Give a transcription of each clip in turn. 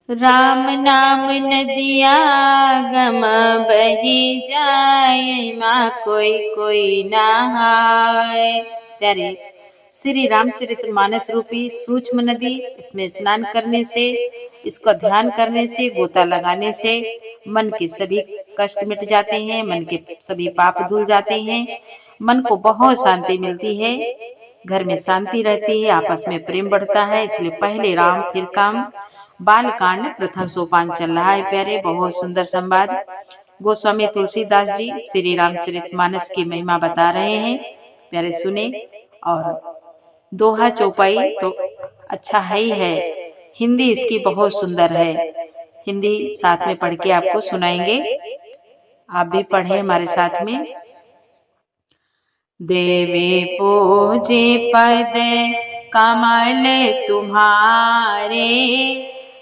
राम नाम नदिया गम बही जाए, माँ कोई कोई नहाए। प्यारे, श्री रामचरितमानस रूपी सूक्ष्म नदी, इसमें स्नान करने से, इसका ध्यान करने से, गोता लगाने से मन के सभी कष्ट मिट जाते हैं, मन के सभी पाप धुल जाते हैं, मन को बहुत शांति मिलती है, घर में शांति रहती है, आपस में प्रेम बढ़ता है। इसलिए पहले राम फिर काम, बाल कांड प्रथम सोपान चल रहा है। प्यारे, बहुत सुंदर संवाद गोस्वामी तुलसीदास जी श्री रामचरितमानस की महिमा बता रहे हैं। प्यारे सुने, और दोहा चौपाई तो अच्छा है ही है, हिंदी इसकी बहुत सुंदर है। हिंदी साथ में पढ़ के आपको सुनाएंगे, आप भी पढ़े हमारे साथ में। देवे पूजे पद कमल तुम्हारे,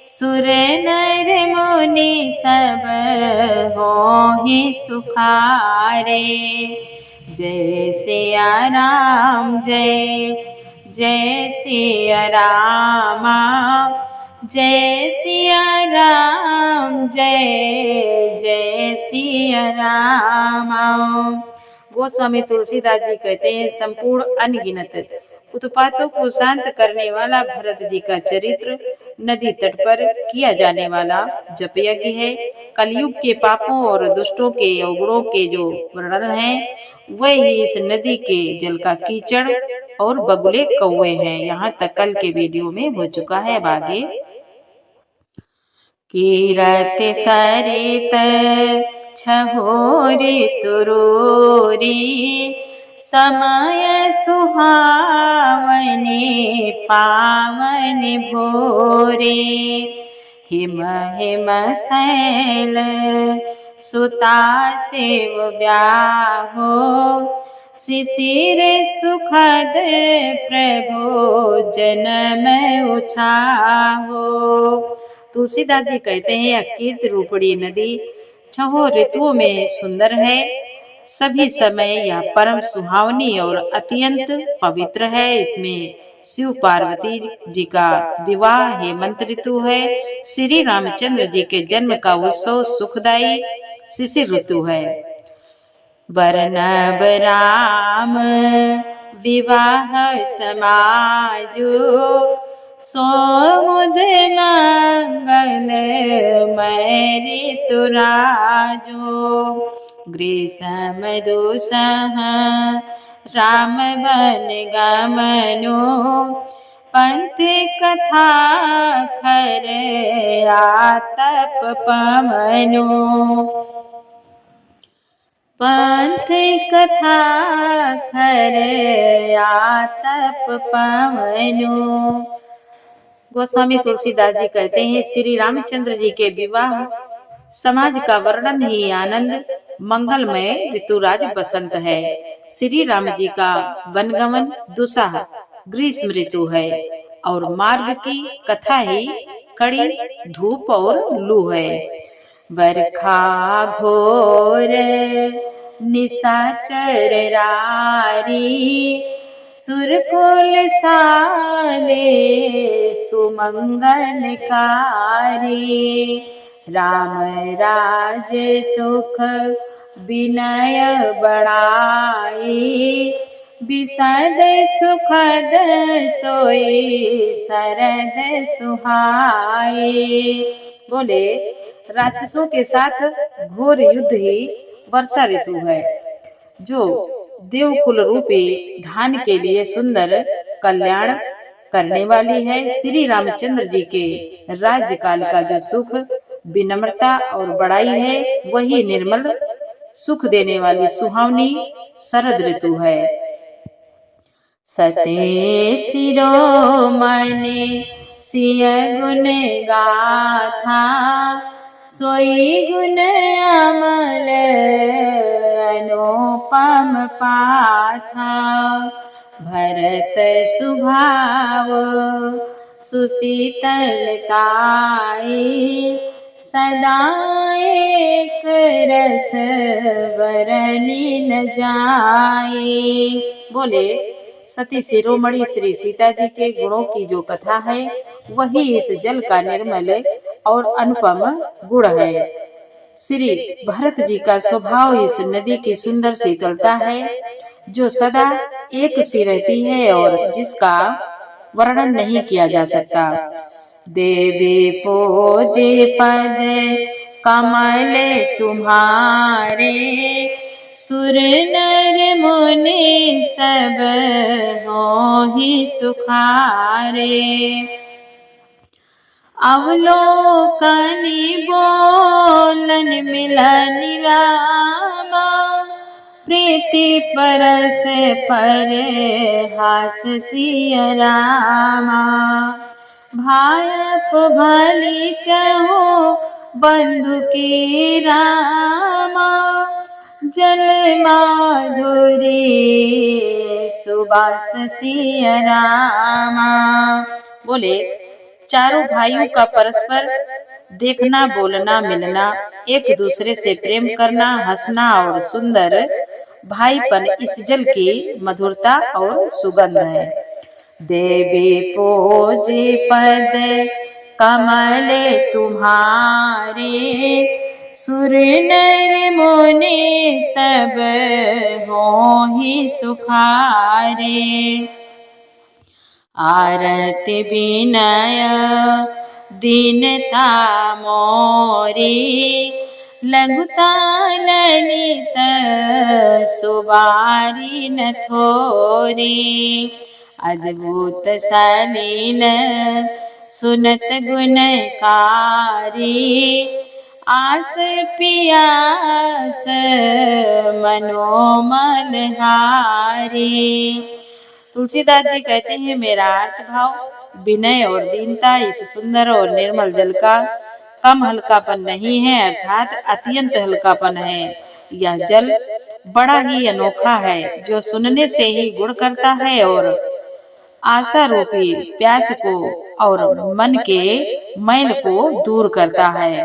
सुर नर मुनि सब होहि सुखारे। जय सिया राम, जय जय सिया रामा, जय सिया राम, जय जय सिया रामा। गोस्वामी तुलसीदास जी कहते हैं, संपूर्ण अनगिनत उत्पातों को शांत करने वाला भरत जी का चरित्र नदी तट पर किया जाने वाला जप यज्ञ है। कलयुग के पापों और दुष्टों के अवगुणों के जो वर्णन है, वही इस नदी के जल का कीचड़ और बगुले कौवे हैं। यहाँ तक कल के वीडियो में हो चुका है। अब आगे, कीरत सरित छहोरी तुरोरी, समय सुहावने पावन भोरे। हिम हिम शैल सुता सेव ब्याहो, शिशिर सुखद प्रभु जन्म उछाहो। तुलसीदास जी कहते हैं, अकीर्ति रूपड़ी नदी छहों ऋतुओं में सुंदर है, सभी समय यह परम सुहावनी और अत्यंत पवित्र है। इसमें शिव पार्वती जी का विवाह हेमंत ऋतु है, श्री रामचंद्र जी के जन्म का उत्सव सुखदायी शिशिर ऋतु है। वर्णव राम विवाह समाजो, सोमुद मंगल मय ऋतुराजो। ग्रीष्म दुसह राम वन गमनो, पंथ कथा खर आतप पवनो। पंथ कथा खर आतप पवनो। गोस्वामी तुलसीदास जी कहते हैं, श्री रामचंद्र जी के विवाह समाज का वर्णन ही आनंद मंगलमय ऋतुराज बसंत है। श्री राम जी का वनगमन दुसह ग्रीष्म ऋतु है, और मार्ग की कथा ही कड़ी धूप और लू है। बरखा घोर निशाचर रारी, सुरकुल साले सुमंगलकारी। राम राज सुख विनय बढ़ाई, विशद सुखद सोई शरद सुहाई। बोले, राक्षसों के साथ घोर युद्ध ही वर्षा ऋतु है, जो देवकुल रूपी धान के लिए सुंदर कल्याण करने वाली है। श्री रामचंद्र जी के राज्यकाल का जो सुख, विनम्रता और बड़ाई है, वही निर्मल सुख देने वाली सुहावनी शरद ऋतु है। सते शिरोमणि सिय गुण गाथा, सोई गुण अमल अनुपम पाथा। भरत सुभाव सुशीतलताई, सदा एक रस वरनी न जाए। बोले, सती शिरोमणि श्री सीता जी के गुणों की जो कथा है, वही इस जल का निर्मल और अनुपम गुण है। श्री भरत जी का स्वभाव इस नदी की सुंदर शीतलता है, जो सदा एक सी रहती है और जिसका वर्णन नहीं किया जा सकता। देवी पूजे पद कमल तुम्हारे, सुर नर मुनि सब होहि सुखारे। अवलोकनि बोलन मिलन रामा, प्रीति परस पर हास सिय रामा। भायप भली चहु बंधु की रामा, जल माधुरी सुबास सिय रामा। बोले चारों भाइयों का परस्पर देखना, बोलना, मिलना, एक दूसरे से प्रेम करना, हंसना और सुंदर भाईपन इस जल की मधुरता और सुगंध है। देवी पूजे पद कमल तुम्हारे, सुर नर मुनि सब होहि सुखारे। आरती विनय दीनता मोरी, लघुता ललित सुबारी न थोरी। अद्भुत सलील सुनत गुणकारी, आस पियास मनोमन हारी। तुलसीदास जी कहते हैं, मेरा अर्थ भाव विनय और दीनता इस सुंदर और निर्मल जल का कम हल्कापन नहीं है, अर्थात अत्यंत हल्कापन है। यह जल बड़ा ही अनोखा है, जो सुनने से ही गुण करता है और आशा रूपी प्यास को और मन के मैल को दूर करता है।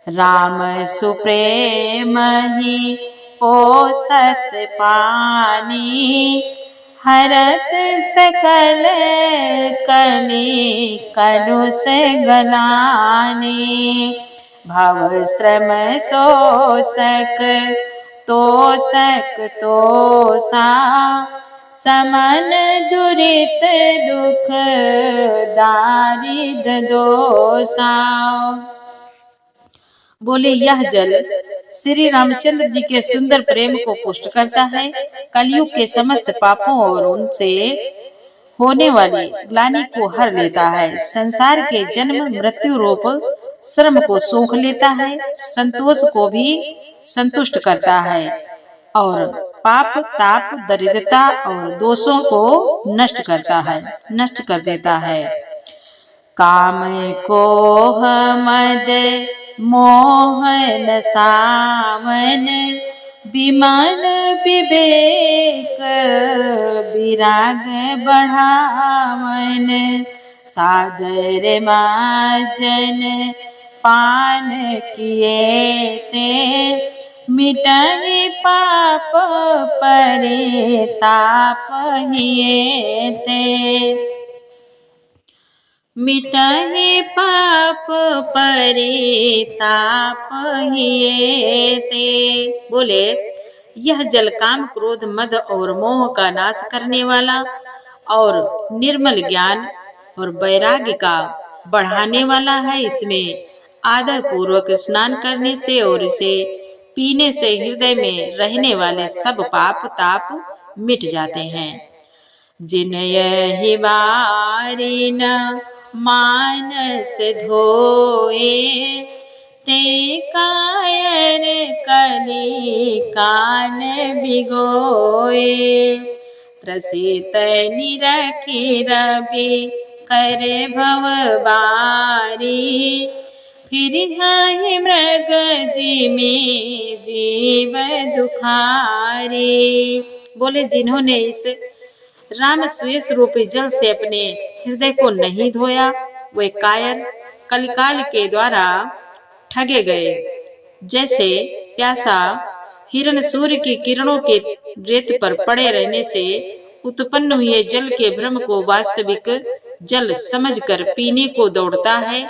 राम सुप्रेम ही पोसत पानी, हरत सकल कली कलुष गलानी। भव श्रम शोषक तोषक तोषा, समन दुरित दुख दारिद दोषा। बोले यह जल श्री रामचंद्र जी के सुंदर प्रेम को पुष्ट करता है, कलयुग के समस्त पापों और उनसे होने वाली ग्लानि को हर लेता है, संसार के जन्म मृत्यु रूप श्रम को सोख लेता है, संतोष को भी संतुष्ट करता है और पाप ताप दरिद्रता और दोषों को नष्ट कर देता है। काम कोह मद मोहन सावन, विमल विवेक विराग बढ़ावन। सादर माजन पान किए ते, मिटाई पाप परे ताप हिए ते। मिटाई पाप परे ताप हिए ते। बोले यह जल काम क्रोध मद और मोह का नाश करने वाला और निर्मल ज्ञान और वैराग्य का बढ़ाने वाला है। इसमें आदर पूर्वक स्नान करने से और इसे पीने से हृदय में रहने वाले सब पाप ताप मिट जाते हैं। जिन यही बारी न मानस धोए, ते कायर कली काल बिगोए। त्रसित निरखी रवि कर भव बारी, फिर हाय मृग जिमि जीव दुखारी। बोले जिन्होंने इस राम सुयस रूपी जल से अपने हृदय को नहीं धोया, वे कायर कलिकाल के द्वारा ठगे गए। जैसे प्यासा हिरण सूर्य की किरणों के रेत पर पड़े रहने से उत्पन्न हुए जल के भ्रम को वास्तविक जल समझकर पीने को दौड़ता है,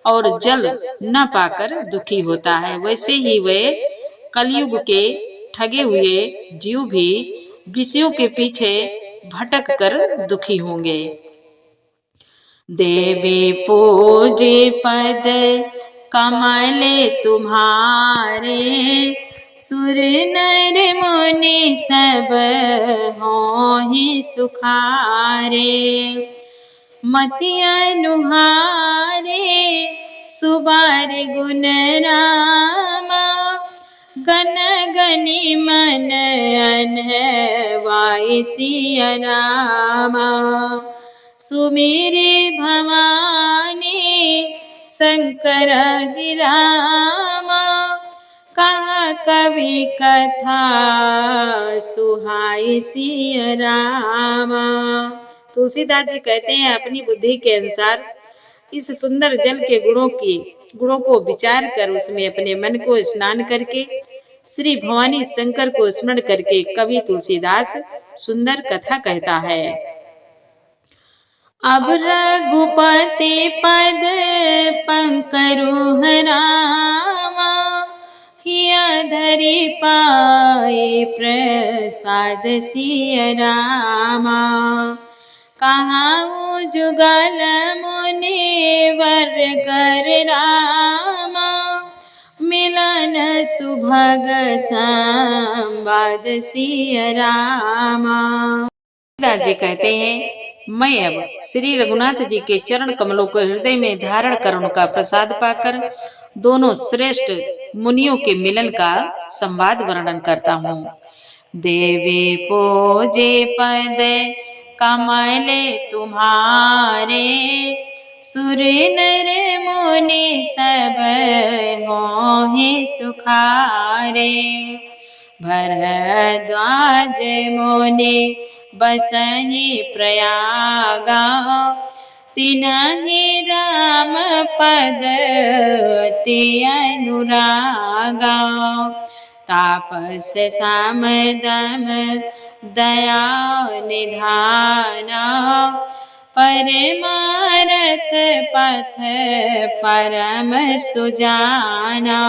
और जल न पाकर दुखी होता है, वैसे ही वे कलयुग के ठगे हुए जीव भी विषयों के पीछे भटक कर दुखी होंगे। देवी पूजे पद कमल तुम्हारे, सुर नर मुनि सब होहि सुखारे। मति अनुहारे सुबार गुण रामा, गन गनि मन अनवाई सिया रामा। सुमेरे भवानी शंकर गिरामा, कहा कवि कथा सुहाई सिया रामा। तुलसीदास जी कहते हैं, अपनी बुद्धि के अनुसार इस सुंदर जल के गुणों को विचार कर उसमें अपने मन को स्नान करके श्री भवानी शंकर को स्मरण करके कवि तुलसीदास सुंदर कथा कहता है। अब रघुपति पद पंकरु रामा, हिया धरि पाए प्रसाद सिया रामा। कहाँ जुगल मुनिवर कर रामा, मिलन सुभग संवाद सिया रामा। तुलसीदास जी कहते हैं, मैं अब श्री रघुनाथ जी के चरण कमलों को हृदय में धारण कर उनका प्रसाद पाकर दोनों श्रेष्ठ मुनियों के मिलन का संवाद वर्णन करता हूँ। देवी पूजे पद कमल तुम्हारे, सुर नर मुनि सब होहि सुखारे। भरद्वाज मुनि बसहि प्रयागा, तिनहि राम पद ते अनुरागा। तापस सामदम दया निधाना, परमारथ पथ परम सुजाना।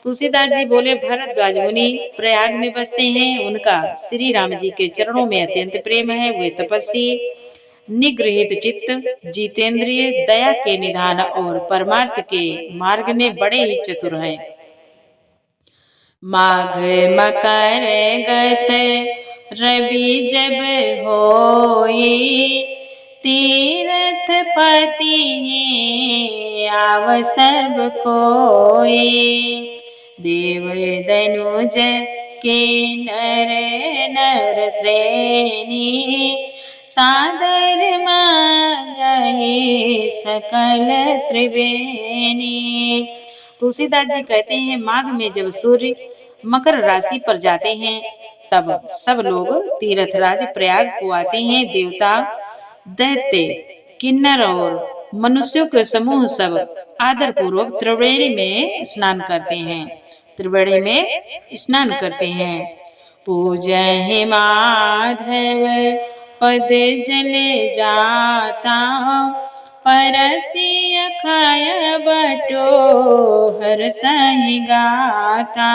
तुलसीदास जी बोले, भरद्वाज मुनि प्रयाग में बसते हैं, उनका श्री राम जी के चरणों में अत्यंत प्रेम है। वे तपस्वी, निगृहित चित्त, जितेंद्रिय, दया के निधान और परमार्थ के मार्ग में बड़े ही चतुर हैं। माघ मकर गत रवि जब होई, तीर्थ पति आव सब कोई। देव दनुज के नर नर श्रेणी, सादर मांगहि सकल त्रिवेणी। तुलसीदास जी कहते हैं, माघ में जब सूर्य मकर राशि पर जाते हैं तब सब लोग तीर्थराज प्रयाग को आते हैं। देवता, दैत्य, किन्नर और मनुष्यों के समूह सब आदर पूर्वक त्रिवेणी में स्नान करते हैं। त्रिवेणी में स्नान करते हैं। पूजहि माधव पद जल जाता, परसी अखाय बटोहर सहि गाता।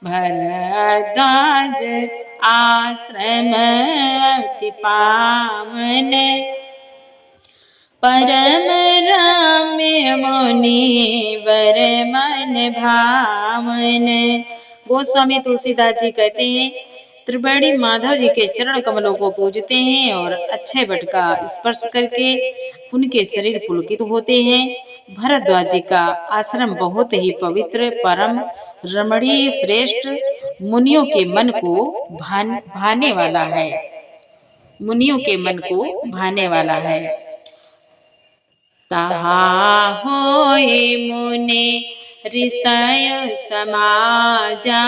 भरद्वाज आश्रम अति पावन, परम रम्य मुनिवर मन भावन। गोस्वामी तुलसीदास जी कहते हैं, त्रिवेणी माधव जी के चरण कमलों को पूजते हैं और अक्षय वट का स्पर्श करके उनके शरीर पुलकित होते हैं। भरद्वाज जी का आश्रम बहुत ही पवित्र, परम रमणीय, श्रेष्ठ, मुनियों के मन को भाने वाला है। मुनियों के मन को भाने वाला है। तहाँ होए मुनि ऋषय समाजा,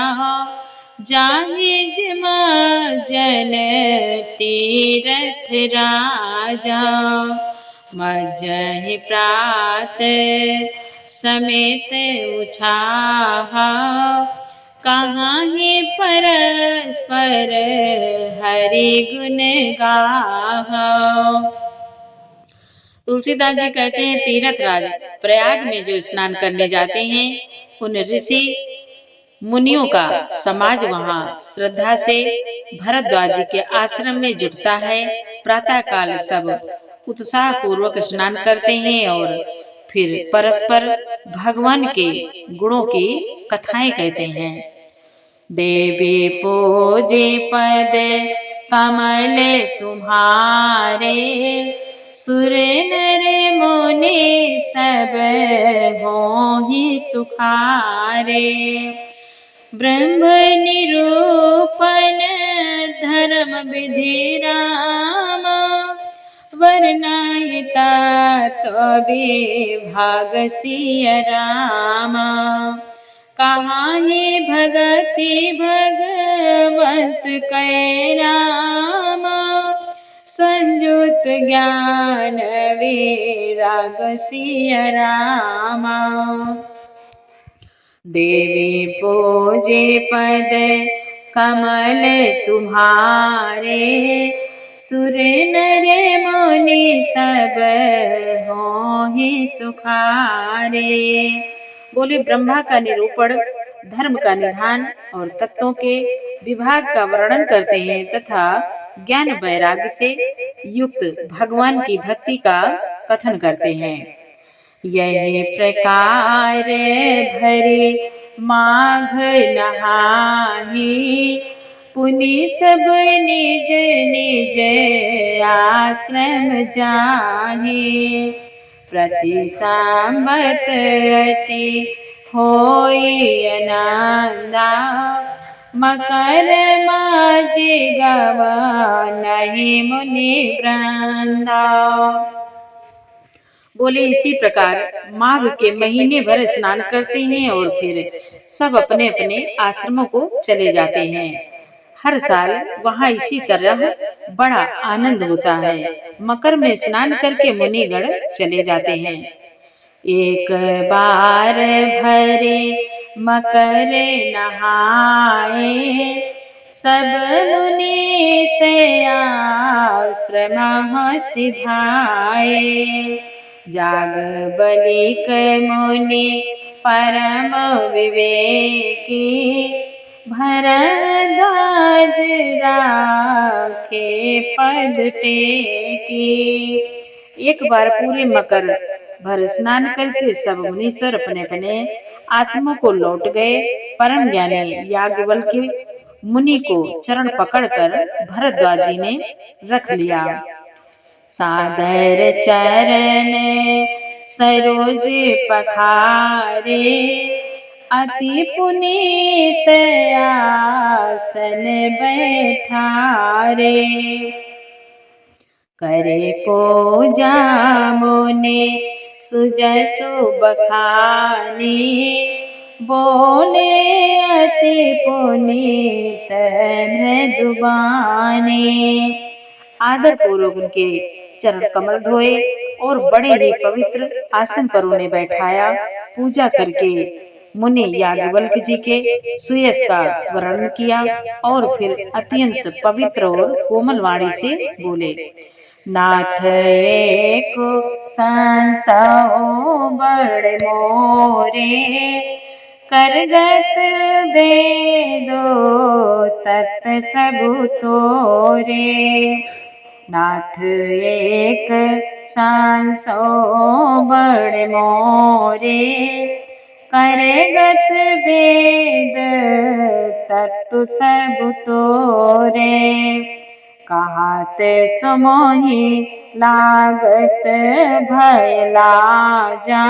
जाहि जमा जन तीरथ राजा। मज्जहि प्रात समेत उछाहा, कहाँ ही परस्पर हरि गुण गाहा। तुलसीदास जी कहते हैं तीर्थ राज प्रयाग में जो स्नान करने जाते हैं उन ऋषि मुनियों का समाज वहां श्रद्धा से भरद्वाज जी के आश्रम में जुटता है। प्रातः काल सब उत्साह पूर्वक स्नान करते हैं और फिर परस्पर भगवान के गुणों की कथाएं कहते हैं। देवी पूजे पद कमल तुम्हारे, सुर नर मुनि सब होहि सुखारे। ब्रह्म निरूपण धर्म विधि रामा, वर्णायता तबे भाग सिय रामा। कहाहि भगति भगवंत कै रामा, संयुत ज्ञान विराग सिय रामा। देवी पूजे पद कमल तुम्हारे, सुर नर मुनि सब होहि सुखारे। बोले ब्रह्मा का निरूपण, धर्म का निधान और तत्वों के विभाग का वर्णन करते हैं तथा ज्ञान वैराग्य से युक्त भगवान की भक्ति का कथन करते हैं। यही प्रकार भरे माघ नहाहि, पुनि सब निज निज आश्रम जाहि। प्रति संवत अति होई आनंदा, मकर माझि गवा नहीं मुनि वृंदा। बोले इसी प्रकार माघ के महीने भर स्नान करते हैं और फिर सब अपने अपने आश्रमों को चले जाते हैं। हर साल वहाँ इसी तरह बड़ा आनंद होता है। मकर में स्नान करके मुनिगण चले जाते हैं। एक बार भरे मकर नहाए, सब मुनि से आश्रम सिधाए। जाग बलिक मुनि परम विवेकी, भरद्वाज राखे पद टेकी। एक बार पूरे मकर भर स्नान करके सब मुनीश्वर अपने अपने आश्रमों को लौट गए। परम ज्ञानी याज्ञवल्क्य मुनि को चरण पकड़कर भरद्वाज जी ने रख लिया। सादर चरण सरोज पखारे, अति पुनीत आसन बैठारे। करे पूजा मुनि सुजसु बखानी, बोले अति पुनीत मृदुबानी। आदर पूर्वक उनके चरण कमल धोए और बड़े ही पवित्र आसन पर उन्हें बैठाया। पूजा करके मुनि याज्ञवल्क्य जी के सुयश का वर्णन किया और फिर अत्यंत पवित्र और कोमल वाणी से बोले, नाथ एक संसो बड़ मोरे, करगत वेदो तत् सब तोरे। नाथ एक सांसो बड़ मोरे, करगत वेद तत्व सब तोरे। कहत सुमोहि लागत भय लाजा,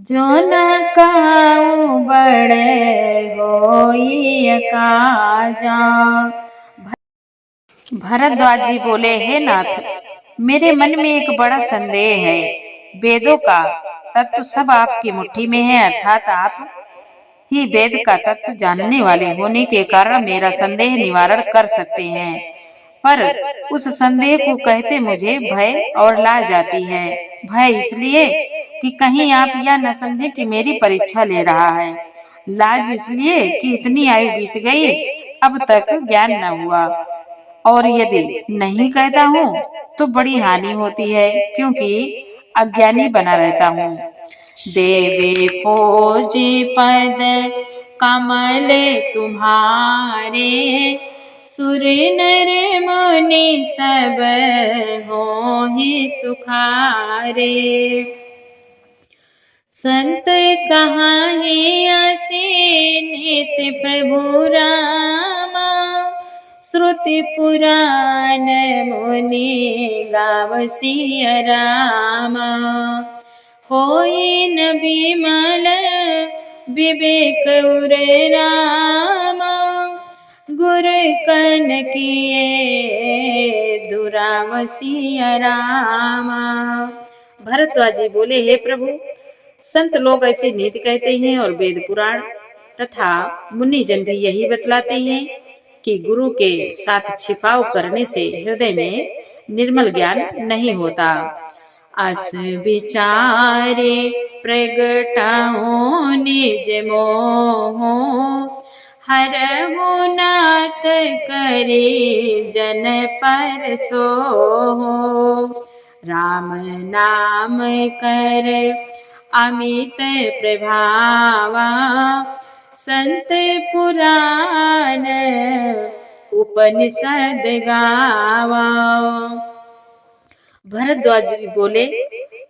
जो न कहूँ बड़े होई काजा। भरद्वाज जी बोले, हे नाथ, मेरे मन में एक बड़ा संदेह है। वेदों का तत्व सब आपकी मुट्ठी में है, अर्थात आप ही वेद का तत्व जानने वाले होने के कारण मेरा संदेह निवारण कर सकते हैं। पर उस संदेह को कहते मुझे भय और लाज आती है। भय इसलिए कि कहीं आप यह न समझे कि मेरी परीक्षा ले रहा है। लाज इसलिए कि इतनी आयु बीत गई, अब तक ज्ञान न हुआ, और यदि नहीं कहता हूँ तो बड़ी हानि होती है, क्योंकि अज्ञानी बना रहता हूँ। देवे पूजे पद कमल तुम्हारे, सुर नर मुनि सब होहि सुखारे। संत कहाहि असी नित्य प्रभु रामा, श्रुति पुराण मुनि गावसी रामा। होई न बिमल विवेक उर रामा, गुर कन किए दुरावसी रामा। भरद्वाज जी बोले, हे प्रभु, संत लोग ऐसे नीति कहते हैं और वेद पुराण तथा मुनि जन भी यही बतलाते हैं कि गुरु के साथ छिपाव करने से हृदय में निर्मल ज्ञान नहीं होता। अस विचारे प्रगटाओ निज मोह, हरहु नाथ करे जन पर छोह। राम नाम कर अमित प्रभावा, संत पुराण उपनिषद गावा। भरद्वाज जी बोले,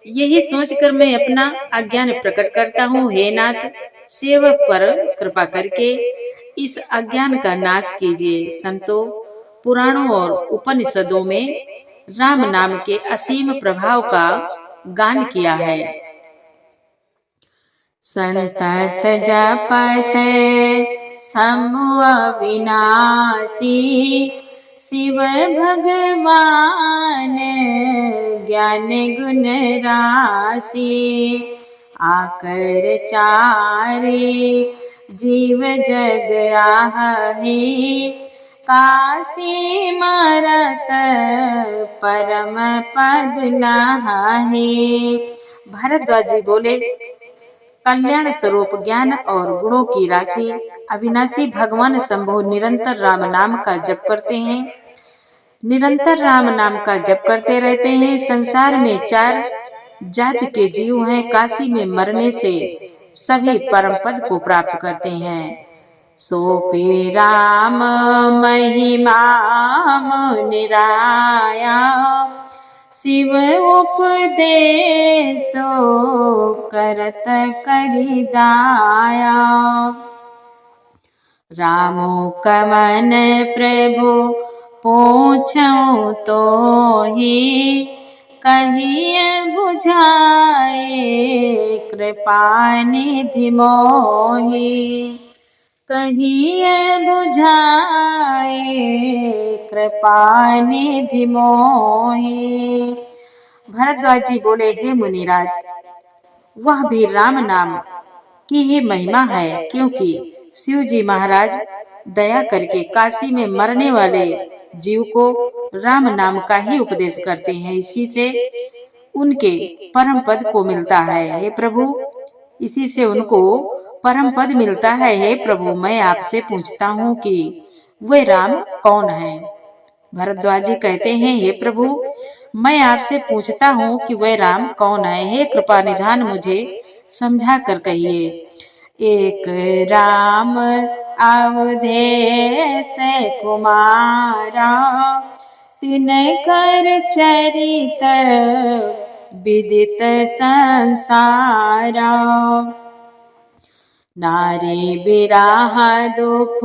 यही सोचकर मैं अपना अज्ञान प्रकट करता हूँ। हे नाथ, सेवक पर कृपा करके इस अज्ञान का नाश कीजिए। संतों, पुराणों और उपनिषदों में राम नाम के असीम प्रभाव का गान किया है। संतत जपत समूह अविनाशी, शिव भगवान ज्ञान गुण राशि। आकर चारे जीव जग आहहि, काशी मारत परम पद लाहि। भरद्वाज जी बोले, कल्याण स्वरूप ज्ञान और गुणों की राशि अविनाशी भगवान शंभु निरंतर राम नाम का जप करते हैं, निरंतर राम नाम का जप करते रहते हैं। संसार में 4 जाति के जीव हैं। काशी में मरने से सभी परम पद को प्राप्त करते हैं। सोपे राम महिमा मुनिराया, शिव उपदेशो करत करि दाया। रामो कवन प्रभु पूछऊं तो ही, कहिए बुझाए कृपा निधि मोहि। कहिए बुझाए कृपा निधि मोहि। भरद्वाज जी बोले, हे मुनिराज, वह भी राम नाम की ही महिमा है, क्योंकि शिव जी महाराज दया करके काशी में मरने वाले जीव को राम नाम का ही उपदेश करते हैं। इसी से उनके परम पद को मिलता है। हे प्रभु, इसी से उनको परम पद मिलता है। हे प्रभु, मैं आपसे पूछता हूँ कि वे राम कौन है? भरद्वाज जी कहते हैं, हे प्रभु, मैं आपसे पूछता हूँ कि वह राम कौन है? हे कृपा निधान, मुझे समझा कर कहिए। एक राम अवधेश कुमारा, तिनकर चरित विदित संसारा। नारी बिराह दुख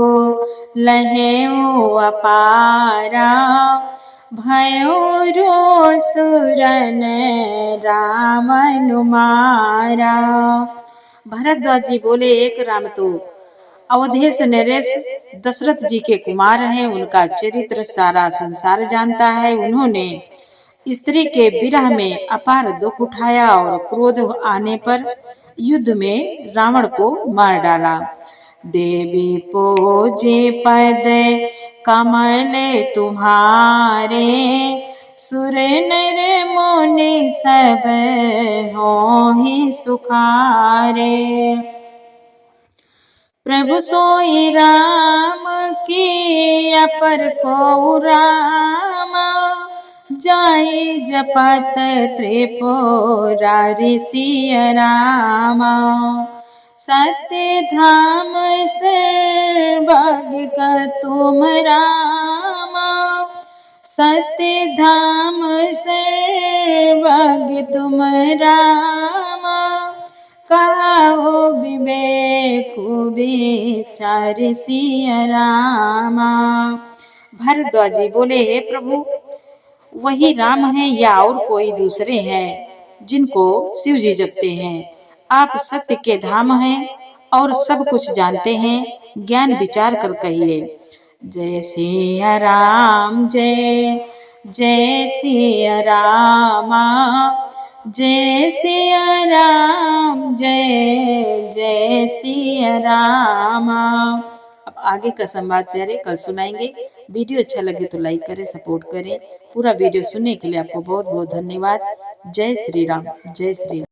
लहेऊ अपारा, भयो रोसुरन राम अनुमारा। भरद्वाज जी बोले, एक राम तो अवधेश नरेश दशरथ जी के कुमार हैं। उनका चरित्र सारा संसार जानता है। उन्होंने स्त्री के विरह में अपार दुख उठाया और क्रोध आने पर युद्ध में रावण को मार डाला। देवी पूजे पद कमल तुम्हारे, सुर नर मुनि सब होहि सुखारे। प्रभु सोई राम की अपर को रामा, जाए जपत त्रिपुरारि सिया रामा। सत्य धाम सर्वज्ञ का तुम रामा। सत्य धाम सर्वज्ञ तुम रामा। कहो विवेक विचार सिया रामा। भरद्वाज जी बोले, हे प्रभु, वही राम है या और कोई दूसरे हैं जिनको शिव जी जपते हैं? आप सत्य के धाम हैं और सब कुछ जानते हैं, ज्ञान विचार कर कहिए। जय सिया राम, जय जय सिया रामा। जय सिया राम, जय जय सिया रामा। अब आगे का संवाद प्यारे कल सुनाएंगे। वीडियो अच्छा लगे तो लाइक करें, सपोर्ट करें। पूरा वीडियो सुनने के लिए आपको बहुत बहुत धन्यवाद। जय श्री राम, जय श्री राम।